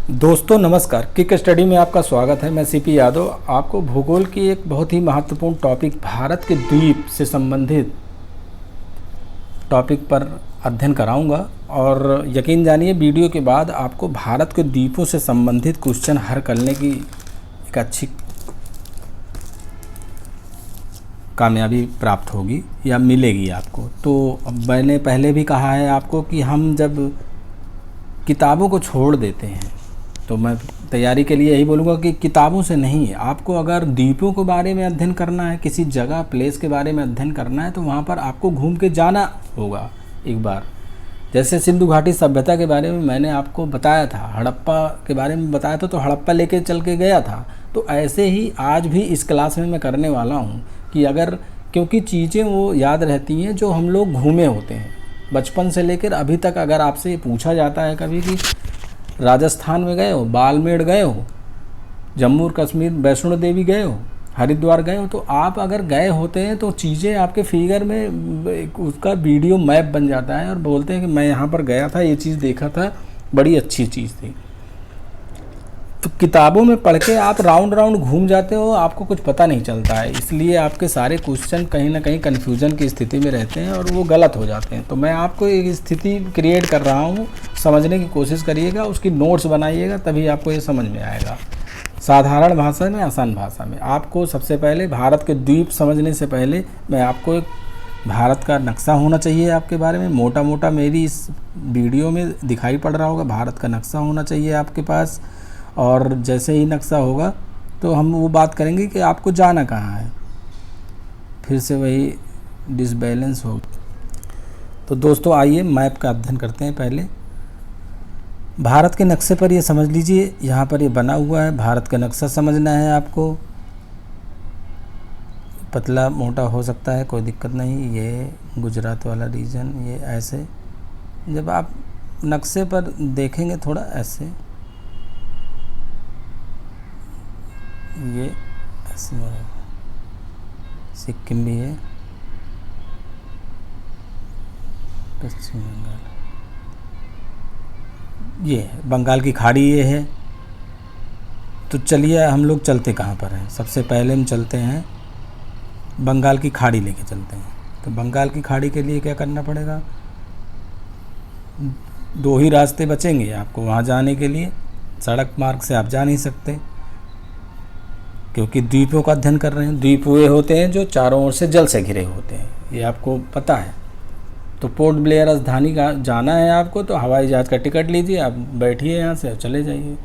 दोस्तों नमस्कार, kick study में आपका स्वागत है। मैं सीपी यादव आपको भूगोल की एक बहुत ही महत्वपूर्ण टॉपिक भारत के द्वीप से संबंधित टॉपिक पर अध्ययन कराऊंगा। और यकीन जानिए वीडियो के बाद आपको भारत के द्वीपों से संबंधित क्वेश्चन हल करने की एक अच्छी कामयाबी प्राप्त होगी या मिलेगी आपको। तो मैंने पहले भी कहा है आपको कि हम जब किताबों को छोड़ देते हैं तो मैं तैयारी के लिए यही बोलूँगा कि किताबों से नहीं, आपको अगर द्वीपों के बारे में अध्ययन करना है, किसी जगह प्लेस के बारे में अध्ययन करना है, तो वहाँ पर आपको घूम के जाना होगा एक बार। जैसे सिंधु घाटी सभ्यता के बारे में मैंने आपको बताया था, हड़प्पा के बारे में बताया था, तो हड़प्पा लेके चल के गया था। तो ऐसे ही आज भी इस क्लास में मैं करने वाला हूँ कि अगर, क्योंकि चीज़ें वो याद रहती हैं जो हम लोग घूमे होते हैं बचपन से लेकर अभी तक। अगर आपसे पूछा जाता है कभी कि राजस्थान में गए हो, बाड़मेर गए हो, जम्मू और कश्मीर वैष्णो देवी गए हो, हरिद्वार गए हो, तो आप अगर गए होते हैं तो चीज़ें आपके फिगर में उसका वीडियो मैप बन जाता है और बोलते हैं कि मैं यहाँ पर गया था, ये चीज़ देखा था, बड़ी अच्छी चीज़ थी। तो किताबों में पढ़ के आप राउंड राउंड घूम जाते हो, आपको कुछ पता नहीं चलता है, इसलिए आपके सारे क्वेश्चन कहीं ना कहीं कन्फ्यूजन की स्थिति में रहते हैं और वो गलत हो जाते हैं। तो मैं आपको एक स्थिति क्रिएट कर रहा हूँ, समझने की कोशिश करिएगा, उसकी नोट्स बनाइएगा, तभी आपको ये समझ में आएगा। साधारण भाषा में, आसान भाषा में। आपको सबसे पहले भारत के द्वीप समझने से पहले मैं आपको एक भारत का नक्शा होना चाहिए आपके बारे में, मोटा मोटा मेरी इस वीडियो में दिखाई पड़ रहा होगा, भारत का नक्शा होना चाहिए आपके पास। और जैसे ही नक्शा होगा तो हम वो बात करेंगे कि आपको जाना कहाँ है, फिर से वही डिसबैलेंस हो। तो दोस्तों आइए मैप का अध्ययन करते हैं। पहले भारत के नक्शे पर ये समझ लीजिए, यहाँ पर ये बना हुआ है, भारत का नक्शा समझना है आपको। पतला मोटा हो सकता है, कोई दिक्कत नहीं। ये गुजरात वाला रीजन, ये ऐसे जब आप नक्शे पर देखेंगे थोड़ा ऐसे, ये ऐसे सिक्किम भी है, पश्चिम बंगाल, ये है बंगाल की खाड़ी, ये है। तो चलिए हम लोग चलते कहाँ पर हैं। सबसे पहले हम चलते हैं बंगाल की खाड़ी लेके चलते हैं। तो बंगाल की खाड़ी के लिए क्या करना पड़ेगा, दो ही रास्ते बचेंगे आपको वहाँ जाने के लिए। सड़क मार्ग से आप जा नहीं सकते क्योंकि द्वीपों का अध्ययन कर रहे हैं। द्वीप वे होते हैं जो चारों ओर से जल से घिरे होते हैं, ये आपको पता है। तो पोर्ट ब्लेयर राजधानी का जाना है आपको, तो हवाई जहाज़ का टिकट लीजिए, आप बैठिए यहाँ से और चले जाइए।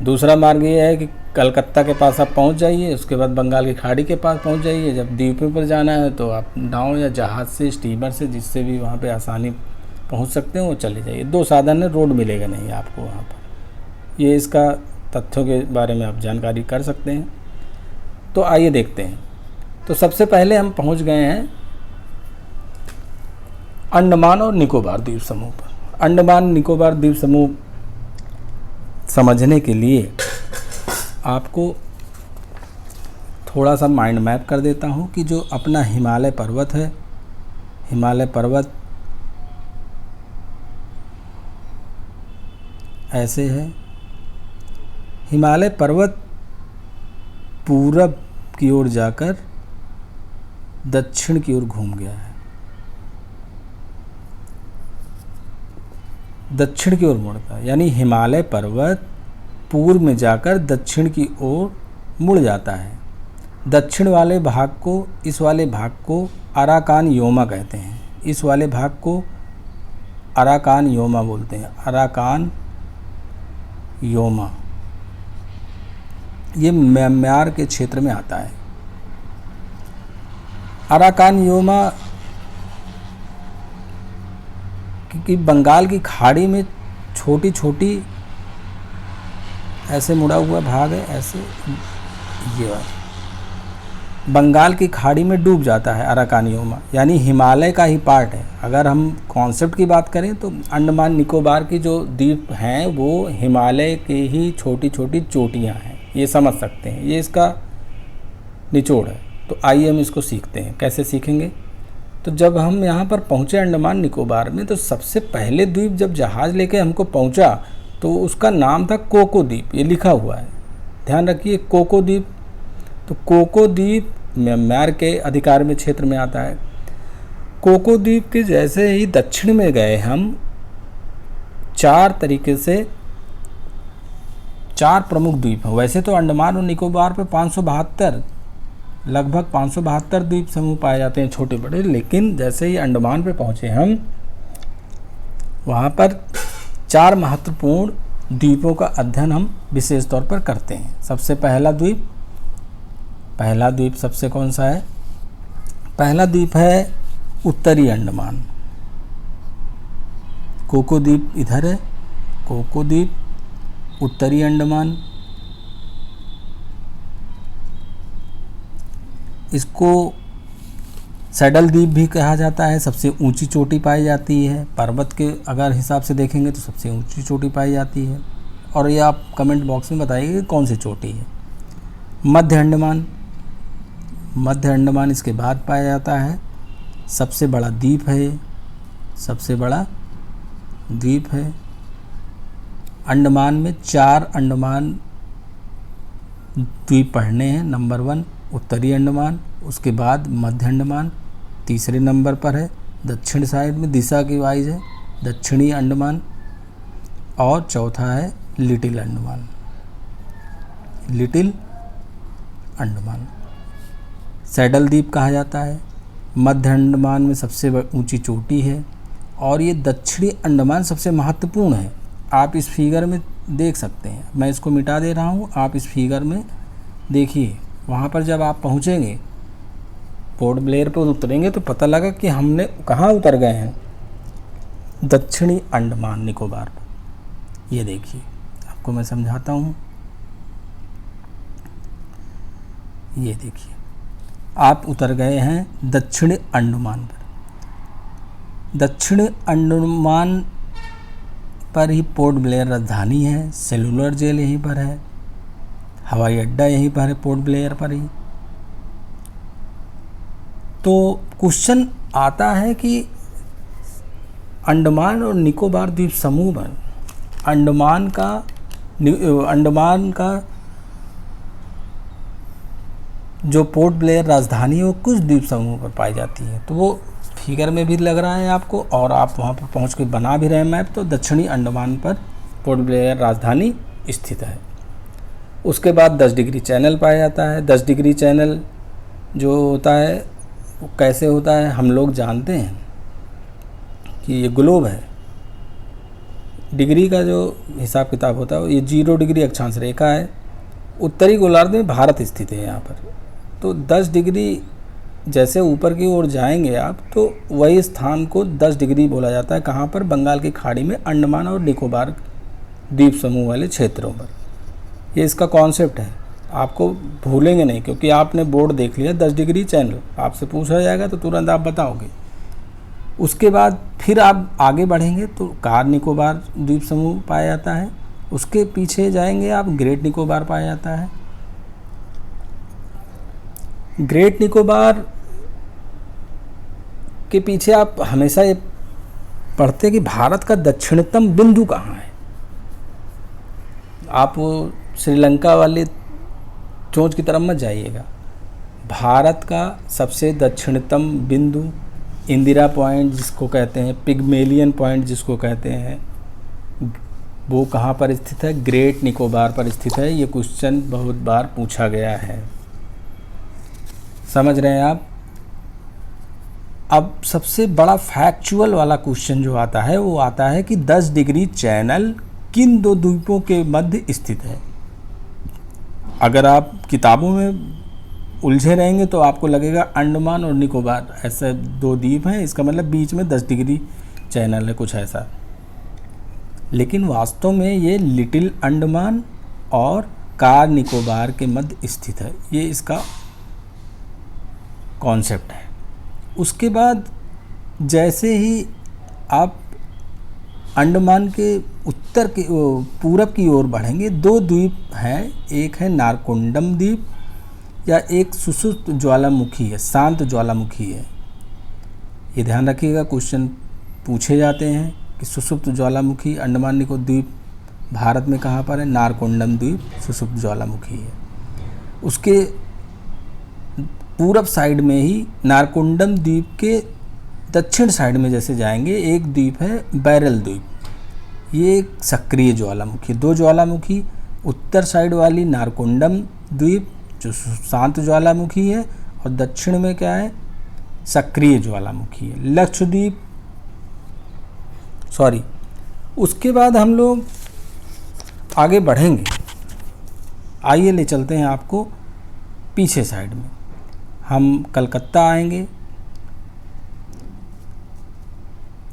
दूसरा मार्ग ये है कि कलकत्ता के पास आप पहुँच जाइए, उसके बाद बंगाल की खाड़ी के पास पहुँच जाइए। जब द्वीपों पर जाना है तो आप नाव या जहाज़ से, स्टीमर से, जिससे भी वहाँ पर आसानी पहुँच सकते हैं वो चले जाइए। दो साधन है, रोड मिलेगा नहीं आपको वहाँ पर। ये इसका तथ्यों के बारे में आप जानकारी कर सकते हैं। तो आइए देखते हैं। तो सबसे पहले हम पहुंच गए हैं अंडमान और निकोबार द्वीप समूह पर। अंडमान निकोबार द्वीप समूह समझने के लिए आपको थोड़ा सा माइंड मैप कर देता हूं कि जो अपना हिमालय पर्वत है, हिमालय पर्वत ऐसे है। हिमालय पर्वत पूरब की ओर जाकर दक्षिण की ओर घूम गया है, दक्षिण की ओर मुड़ता है, यानी हिमालय पर्वत पूर्व में जाकर दक्षिण की ओर मुड़ जाता है। दक्षिण वाले भाग को, इस वाले भाग को अराकान योमा कहते हैं। इस वाले भाग को अराकान योमा बोलते हैं, अराकान योमा। ये म्यांमार के क्षेत्र में आता है। अराकान योमा क्योंकि बंगाल की खाड़ी में छोटी छोटी ऐसे मुड़ा हुआ भाग है, ऐसे ये बंगाल की खाड़ी में डूब जाता है अराकान योमा, यानी हिमालय का ही पार्ट है। अगर हम कॉन्सेप्ट की बात करें तो अंडमान निकोबार की जो द्वीप हैं वो हिमालय की ही छोटी छोटी चोटियाँ हैं, ये समझ सकते हैं, ये इसका निचोड़ है। तो आइए हम इसको सीखते हैं। कैसे सीखेंगे, तो जब हम यहाँ पर पहुँचे अंडमान निकोबार में, तो सबसे पहले द्वीप जब जहाज़ लेके हमको पहुँचा तो उसका नाम था कोको द्वीप, ये लिखा हुआ है, ध्यान रखिए कोको द्वीप। तो कोको द्वीप म्यांमार के अधिकार में क्षेत्र में आता है। कोको द्वीप के जैसे ही दक्षिण में गए हम, चार तरीके से चार प्रमुख द्वीप हैं। वैसे तो अंडमान और निकोबार पे 572 लगभग 572 द्वीप समूह पाए जाते हैं छोटे बड़े, लेकिन जैसे ही अंडमान पे पहुँचे हम, वहाँ पर चार महत्वपूर्ण द्वीपों का अध्ययन हम विशेष तौर पर करते हैं। सबसे पहला द्वीप सबसे कौन सा है? पहला द्वीप है उत्तरी अंडमान। कोको द्वीप इधर है, कोको द्वीप उत्तरी अंडमान। इसको सैडल द्वीप भी कहा जाता है। सबसे ऊंची चोटी पाई जाती है, पर्वत के अगर हिसाब से देखेंगे तो सबसे ऊंची चोटी पाई जाती है। और ये आप कमेंट बॉक्स में बताइए कि कौन सी चोटी है। मध्य अंडमान इसके बाद पाया जाता है। सबसे बड़ा द्वीप है। अंडमान में 4 अंडमान द्वीप पढ़ने हैं। नंबर 1 उत्तरी अंडमान, उसके बाद मध्य अंडमान तीसरे नंबर पर है। दक्षिण साइड में दिशा की वाइज है दक्षिणी अंडमान, और चौथा है लिटिल अंडमान। सैडल द्वीप कहा जाता है। मध्य अंडमान में सबसे ऊंची चोटी है, और ये दक्षिणी अंडमान सबसे महत्वपूर्ण है। आप इस फिगर में देख सकते हैं, मैं इसको मिटा दे रहा हूँ, आप इस फिगर में देखिए। वहाँ पर जब आप पहुँचेंगे, पोर्ट ब्लेयर पर उतरेंगे, तो पता लगा कि हमने कहाँ उतर गए हैं, दक्षिणी अंडमान निकोबार पर। ये देखिए, आपको मैं समझाता हूँ। ये देखिए, आप उतर गए हैं दक्षिणी अंडमान पर। दक्षिणी अंडमान पर ही पोर्ट ब्लेयर राजधानी है, सेलुलर जेल यहीं पर है, हवाई अड्डा यहीं पर है पोर्ट ब्लेयर पर ही। तो क्वेश्चन आता है कि अंडमान और निकोबार द्वीप समूह में अंडमान का जो पोर्ट ब्लेयर राजधानी है वो कुछ द्वीप समूह पर पाई जाती है। तो वो फिगर में भी लग रहा है आपको, और आप वहाँ पर पहुँच के बना भी रहे हैं मैप। तो दक्षिणी अंडमान पर पोर्ट ब्लेयर राजधानी स्थित है। उसके बाद 10 डिग्री चैनल पाया जाता है। 10 डिग्री चैनल जो होता है वो कैसे होता है, हम लोग जानते हैं कि ये ग्लोब है। डिग्री का जो हिसाब किताब होता है, ये 0 डिग्री अक्षांश रेखा है। उत्तरी गोलार्ध में भारत स्थित है यहाँ पर। तो 10 डिग्री जैसे ऊपर की ओर जाएंगे आप, तो वही स्थान को 10 डिग्री बोला जाता है। कहाँ पर? बंगाल की खाड़ी में अंडमान और निकोबार द्वीप समूह वाले क्षेत्रों पर। ये इसका कॉन्सेप्ट है, आपको भूलेंगे नहीं, क्योंकि आपने बोर्ड देख लिया 10 डिग्री चैनल, आपसे पूछा जाएगा तो तुरंत आप बताओगे। उसके बाद फिर आप आगे बढ़ेंगे तो कार निकोबार द्वीप समूह पाया जाता है। उसके पीछे जाएंगे आप, ग्रेट निकोबार पाया जाता है। ग्रेट निकोबार के पीछे आप हमेशा ये पढ़ते कि भारत का दक्षिणतम बिंदु कहाँ है। आप वो श्रीलंका वाले चोंच की तरफ मत जाइएगा। भारत का सबसे दक्षिणतम बिंदु इंदिरा पॉइंट जिसको कहते हैं, पिग्मेलियन पॉइंट जिसको कहते हैं, वो कहाँ पर स्थित है? ग्रेट निकोबार पर स्थित है। ये क्वेश्चन बहुत बार पूछा गया है, समझ रहे हैं आप। अब सबसे बड़ा फैक्चुअल वाला क्वेश्चन जो आता है वो आता है कि 10 डिग्री चैनल किन दो द्वीपों के मध्य स्थित है। अगर आप किताबों में उलझे रहेंगे तो आपको लगेगा अंडमान और निकोबार ऐसे 2 द्वीप हैं, इसका मतलब बीच में 10 डिग्री चैनल है, कुछ ऐसा। लेकिन वास्तव में ये लिटिल अंडमान और कार निकोबार के मध्य स्थित है। ये इसका कॉन्सेप्ट है। उसके बाद जैसे ही आप अंडमान के उत्तर के पूरब की ओर बढ़ेंगे, 2 द्वीप हैं। एक है नारकोंडम द्वीप, या एक सुषुप्त ज्वालामुखी है, शांत ज्वालामुखी है। ये ध्यान रखिएगा, क्वेश्चन पूछे जाते हैं कि सुषुप्त ज्वालामुखी अंडमान निकोबार द्वीप भारत में कहाँ पर है? नारकोंडम द्वीप सुषुप्त ज्वालामुखी है। उसके पूरब साइड में ही नारकोंडम द्वीप के दक्षिण साइड में जैसे जाएंगे एक द्वीप है बैरल द्वीप। ये एक सक्रिय ज्वालामुखी, 2 ज्वालामुखी, उत्तर साइड वाली नारकोंडम द्वीप जो शांत ज्वालामुखी है और दक्षिण में क्या है? सक्रिय ज्वालामुखी है, लक्षद्वीप। उसके बाद हम लोग आगे बढ़ेंगे। आइए ले चलते हैं आपको पीछे साइड में। हम कलकत्ता आएंगे,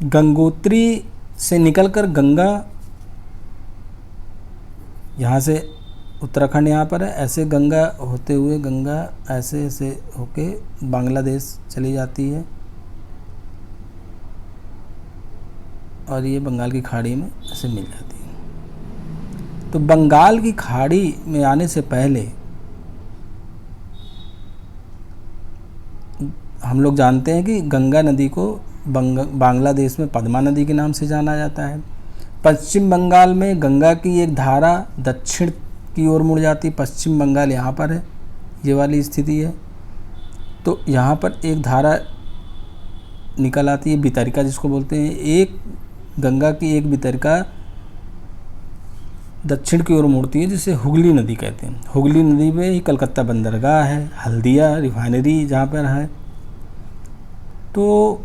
गंगोत्री से निकलकर गंगा, यहाँ से उत्तराखंड यहाँ पर है, ऐसे गंगा होते हुए गंगा ऐसे ऐसे होके बांग्लादेश चली जाती है और ये बंगाल की खाड़ी में ऐसे मिल जाती है। तो बंगाल की खाड़ी में आने से पहले हम लोग जानते हैं कि गंगा नदी को बांग्लादेश में पद्मा नदी के नाम से जाना जाता है। पश्चिम बंगाल में गंगा की एक धारा दक्षिण की ओर मुड़ जाती है। पश्चिम बंगाल यहाँ पर है, ये वाली स्थिति है। तो यहाँ पर एक धारा निकल आती है, वितरिका जिसको बोलते हैं। एक गंगा की एक वितरिका दक्षिण की ओर मुड़ती है, जिसे हुगली नदी कहते हैं। हुगली नदी में ही कलकत्ता बंदरगाह है, हल्दिया रिफाइनरी जहाँ पर है। तो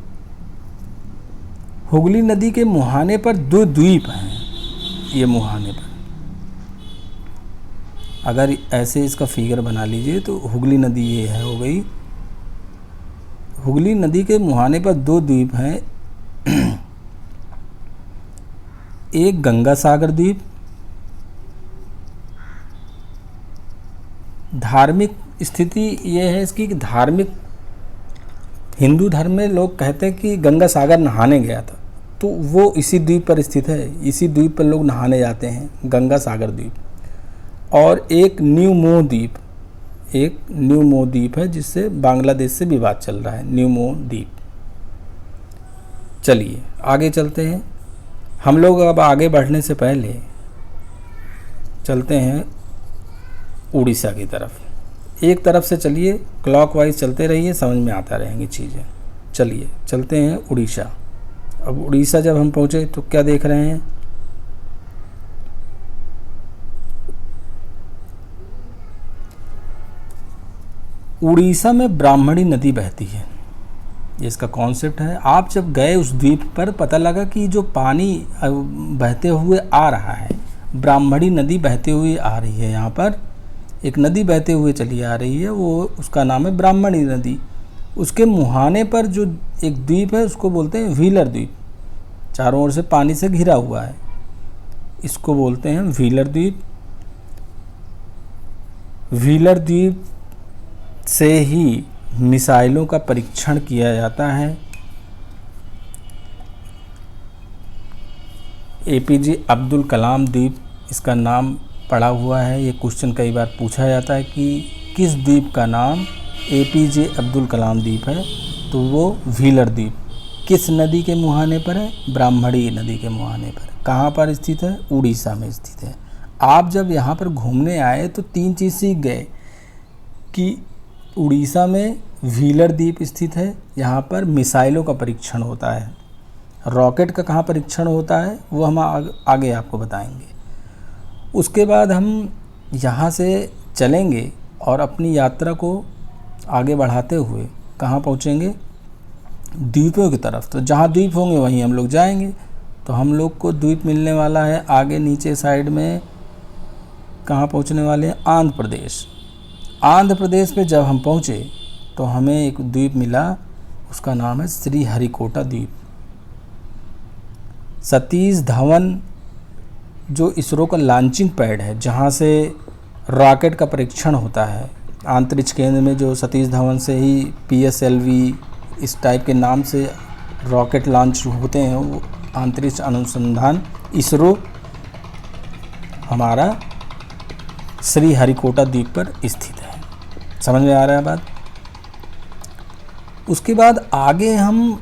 हुगली नदी के मुहाने पर 2 द्वीप हैं। ये मुहाने पर अगर ऐसे इसका फिगर बना लीजिए तो हुगली नदी ये है, हो गई। हुगली नदी के मुहाने पर 2 द्वीप हैं, एक गंगा सागर द्वीप। धार्मिक स्थिति ये है इसकी कि धार्मिक हिंदू धर्म में लोग कहते हैं कि गंगा सागर नहाने गया था, तो वो इसी द्वीप पर स्थित है। इसी द्वीप पर लोग नहाने जाते हैं, गंगा सागर द्वीप। और एक न्यू मो द्वीप है जिससे बांग्लादेश से विवाद चल रहा है, न्यू मो द्वीप। चलिए आगे चलते हैं। हम लोग अब आगे बढ़ने से पहले चलते हैं उड़ीसा की तरफ। एक तरफ से चलिए, क्लॉकवाइज चलते रहिए, समझ में आता रहेंगी चीज़ें। चलिए चलते हैं उड़ीसा। अब उड़ीसा जब हम पहुँचे तो क्या देख रहे हैं? उड़ीसा में ब्राह्मणी नदी बहती है, ये इसका कॉन्सेप्ट है। आप जब गए उस द्वीप पर, पता लगा कि जो पानी बहते हुए आ रहा है, ब्राह्मणी नदी बहते हुए आ रही है। यहाँ पर एक नदी बहते हुए चली आ रही है, वो उसका नाम है ब्राह्मणी नदी। उसके मुहाने पर जो एक द्वीप है उसको बोलते हैं व्हीलर द्वीप, चारों ओर से पानी से घिरा हुआ है, इसको बोलते हैं व्हीलर द्वीप। व्हीलर द्वीप से ही मिसाइलों का परीक्षण किया जाता है। एपीजे अब्दुल कलाम द्वीप इसका नाम पड़ा हुआ है। ये क्वेश्चन कई बार पूछा जाता है कि किस द्वीप का नाम एपीजे अब्दुल कलाम द्वीप है, तो वो व्हीलर द्वीप किस नदी के मुहाने पर है? ब्राह्मणी नदी के मुहाने पर। कहाँ पर स्थित है? उड़ीसा में स्थित है। आप जब यहाँ पर घूमने आए तो 3 चीज़ सीख गए कि उड़ीसा में व्हीलर द्वीप स्थित है, यहाँ पर मिसाइलों का परीक्षण होता है। रॉकेट का कहाँ परीक्षण होता है वो हम आगे आपको बताएंगे। उसके बाद हम यहाँ से चलेंगे और अपनी यात्रा को आगे बढ़ाते हुए कहाँ पहुँचेंगे? द्वीपों की तरफ। तो जहाँ द्वीप होंगे वहीं हम लोग जाएंगे। तो हम लोग को द्वीप मिलने वाला है आगे नीचे साइड में। कहाँ पहुँचने वाले हैं? आंध्र प्रदेश। आंध्र प्रदेश में जब हम पहुँचे तो हमें एक द्वीप मिला, उसका नाम है श्रीहरिकोटा द्वीप। सतीश धवन जो इसरो का लॉन्चिंग पैड है, जहाँ से रॉकेट का परीक्षण होता है, अंतरिक्ष केंद्र में जो सतीश धवन से ही PSLV इस टाइप के नाम से रॉकेट लॉन्च होते हैं, वो अंतरिक्ष अनुसंधान इसरो हमारा श्रीहरिकोटा द्वीप पर स्थित है। समझ में आ रहा है बात? उसके बाद आगे हम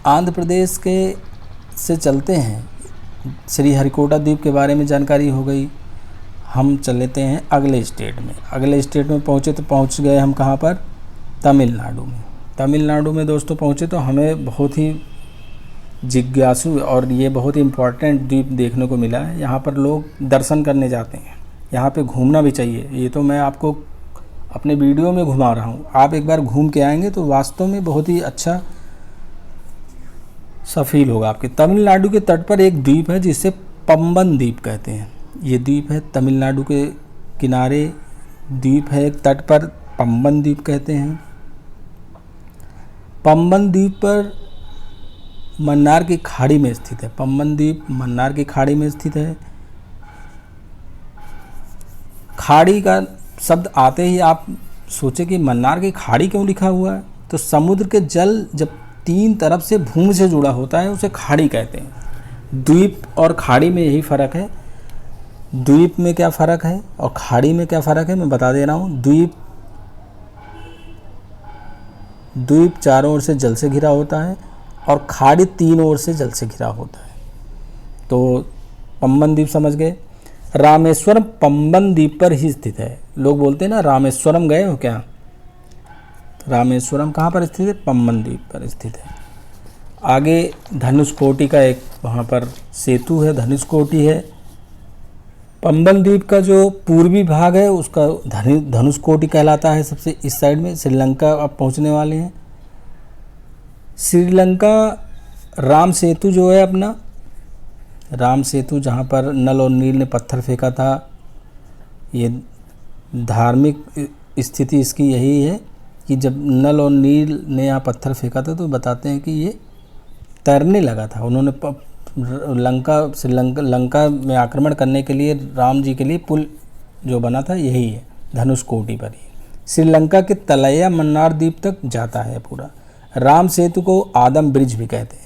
आंध्र प्रदेश के से चलते हैं श्रीहरिकोटा द्वीप के बारे में जानकारी हो गई। हम चलते हैं अगले स्टेट में। अगले स्टेट में पहुँचे तो पहुँच गए हम कहाँ पर, तमिलनाडु में। तमिलनाडु में दोस्तों पहुँचे तो हमें बहुत ही जिज्ञासु और ये बहुत ही इम्पोर्टेंट द्वीप देखने को मिला है। यहाँ पर लोग दर्शन करने जाते हैं, यहाँ पे घूमना भी चाहिए। ये तो मैं आपको अपने वीडियो में घुमा रहा हूँ, आप एक बार घूम के आएंगे तो वास्तव में बहुत ही अच्छा सा फील होगा आपके। तमिलनाडु के तट पर एक द्वीप है जिसे पंबन द्वीप कहते हैं। ये द्वीप है तमिलनाडु के किनारे द्वीप है, एक तट पर पंबन द्वीप कहते हैं। पंबन द्वीप पर मन्नार की खाड़ी में स्थित है। पंबन द्वीप मन्नार की खाड़ी में स्थित है। खाड़ी का शब्द आते ही आप सोचे कि मन्नार की खाड़ी क्यों लिखा हुआ है, तो समुद्र के जल जब तीन तरफ से भूमि से जुड़ा होता है उसे खाड़ी कहते हैं। द्वीप और खाड़ी में यही फ़र्क है। द्वीप में क्या फ़र्क है और खाड़ी में क्या फ़र्क है मैं बता दे रहा हूँ। द्वीप चारों ओर से जल से घिरा होता है और खाड़ी तीनों ओर से जल से घिरा होता है। तो पंबन द्वीप समझ गए। रामेश्वरम पंबन द्वीप पर ही स्थित है। लोग बोलते हैं ना रामेश्वरम गए हो क्या, रामेश्वरम कहाँ पर स्थित है, पंबन द्वीप पर स्थित है। आगे धनुषकोटी का एक वहाँ पर सेतु है, धनुषकोटी है। पंबन द्वीप का जो पूर्वी भाग है उसका धनुषकोटी कहलाता है। सबसे इस साइड में श्रीलंका अब पहुँचने वाले हैं। श्रीलंका राम सेतु जो है अपना, राम सेतु जहाँ पर नल और नील ने पत्थर फेंका था, ये धार्मिक स्थिति इसकी यही है कि जब नल और नील ने यहाँ पत्थर फेंका था तो बताते हैं कि ये तैरने लगा था। उन्होंने लंका में आक्रमण करने के लिए राम जी के लिए पुल जो बना था यही है, धनुषकोटी पर ही। श्रीलंका के तलैया मन्नार द्वीप तक जाता है पूरा। राम सेतु को आदम ब्रिज भी कहते हैं।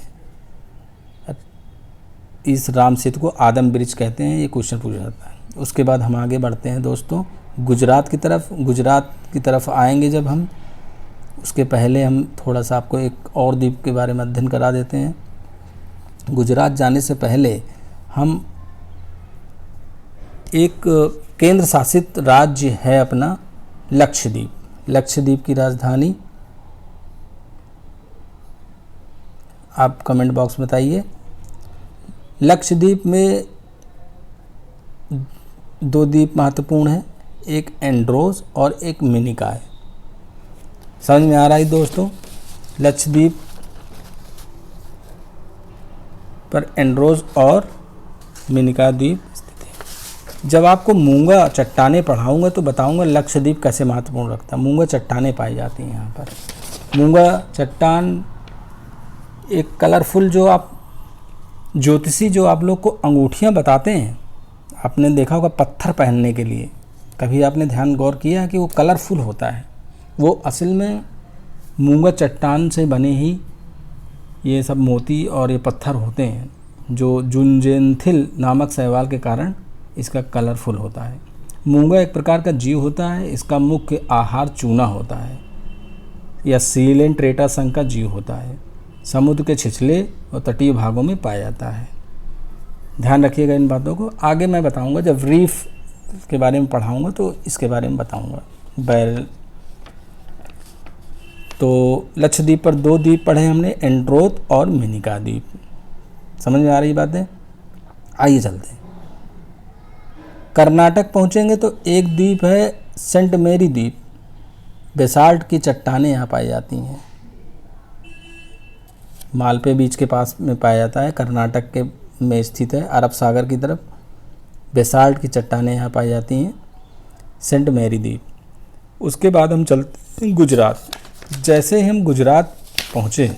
इस राम सेतु को आदम ब्रिज कहते हैं, ये क्वेश्चन पूछा जाता है। उसके बाद हम आगे बढ़ते हैं दोस्तों गुजरात की तरफ। गुजरात की तरफ आएंगे जब हम, उसके पहले हम थोड़ा सा आपको एक और द्वीप के बारे में अध्ययन करा देते हैं। गुजरात जाने से पहले हम एक केंद्र शासित राज्य है अपना लक्षद्वीप। लक्षद्वीप की राजधानी आप कमेंट बॉक्स में बताइए। लक्षद्वीप में दो द्वीप महत्वपूर्ण हैं, एक एंड्रोस और एक मिनिकॉय। समझ में आ रहा है दोस्तों। लक्षद्वीप पर एंड्रोस और मिनिकॉय द्वीप स्थित है। जब आपको मूंगा चट्टानें पढ़ाऊंगा तो बताऊंगा लक्षद्वीप कैसे महत्वपूर्ण रखता है। मूंगा चट्टानें पाई जाती हैं यहाँ पर। मूंगा चट्टान एक कलरफुल, जो आप ज्योतिषी जो आप लोग को अंगूठियाँ बताते हैं, आपने देखा होगा पत्थर पहनने के लिए, कभी आपने ध्यान गौर किया है कि वो कलरफुल होता है। वो असल में मूंगा चट्टान से बने ही ये सब मोती और ये पत्थर होते हैं, जो जुंजेंथिल नामक शैवाल के कारण इसका कलरफुल होता है। मूंगा एक प्रकार का जीव होता है। इसका मुख्य आहार चूना होता है या सीलेंट्रेटा संघ का जीव होता है। समुद्र के छिछले और तटीय भागों में पाया जाता है। ध्यान रखिएगा इन बातों को। आगे मैं बताऊंगा, जब रीफ के बारे में पढ़ाऊंगा तो इसके बारे में बताऊंगा। बैरल तो लक्षद्वीप पर दो द्वीप पढ़े हमने, एंड्रोथ और मिनिकॉय द्वीप। समझ में आ रही बातें। आइए चलते हैं। कर्नाटक पहुंचेंगे तो एक द्वीप है सेंट मेरी द्वीप। बेसाल्ट की चट्टानें यहाँ पाई जाती हैं। मालपे बीच के पास में पाया जाता है, कर्नाटक के में स्थित है, अरब सागर की तरफ। बेसाल्ट की चट्टानें यहाँ पाई जाती हैं, सेंट मेरी द्वीप। उसके बाद हम चलते हैं गुजरात। जैसे हम गुजरात पहुँचे,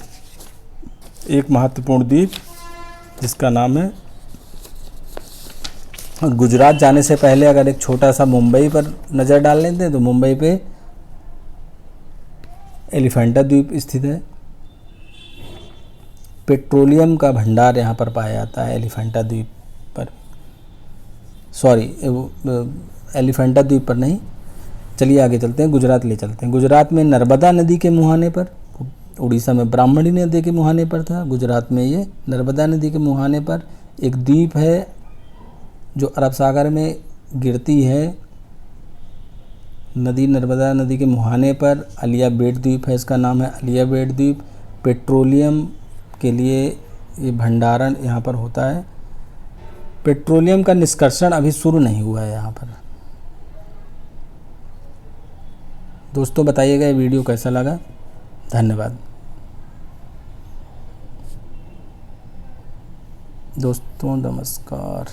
एक महत्वपूर्ण द्वीप जिसका नाम है, गुजरात जाने से पहले अगर एक छोटा सा मुंबई पर नज़र डाल लेते हैं तो मुंबई पे एलिफेंटा द्वीप स्थित है। पेट्रोलियम का भंडार यहाँ पर पाया जाता है एलिफेंटा द्वीप पर। सॉरी, एलिफेंटा द्वीप पर नहीं। चलिए आगे चलते हैं, गुजरात ले चलते हैं। गुजरात में नर्मदा नदी के मुहाने पर, उड़ीसा में ब्राह्मणी नदी के मुहाने पर था, गुजरात में ये नर्मदा नदी के मुहाने पर एक द्वीप है जो अरब सागर में गिरती है, नदी नर्मदा नदी के मुहाने पर। अलिया बेट द्वीप है, इसका नाम है अलिया बेट द्वीप। पेट्रोलियम के लिए ये भंडारण यहाँ पर होता है। पेट्रोलियम का निष्कर्षण अभी शुरू नहीं हुआ है यहाँ पर। दोस्तों बताइएगा ये वीडियो कैसा लगा। धन्यवाद दोस्तों, नमस्कार।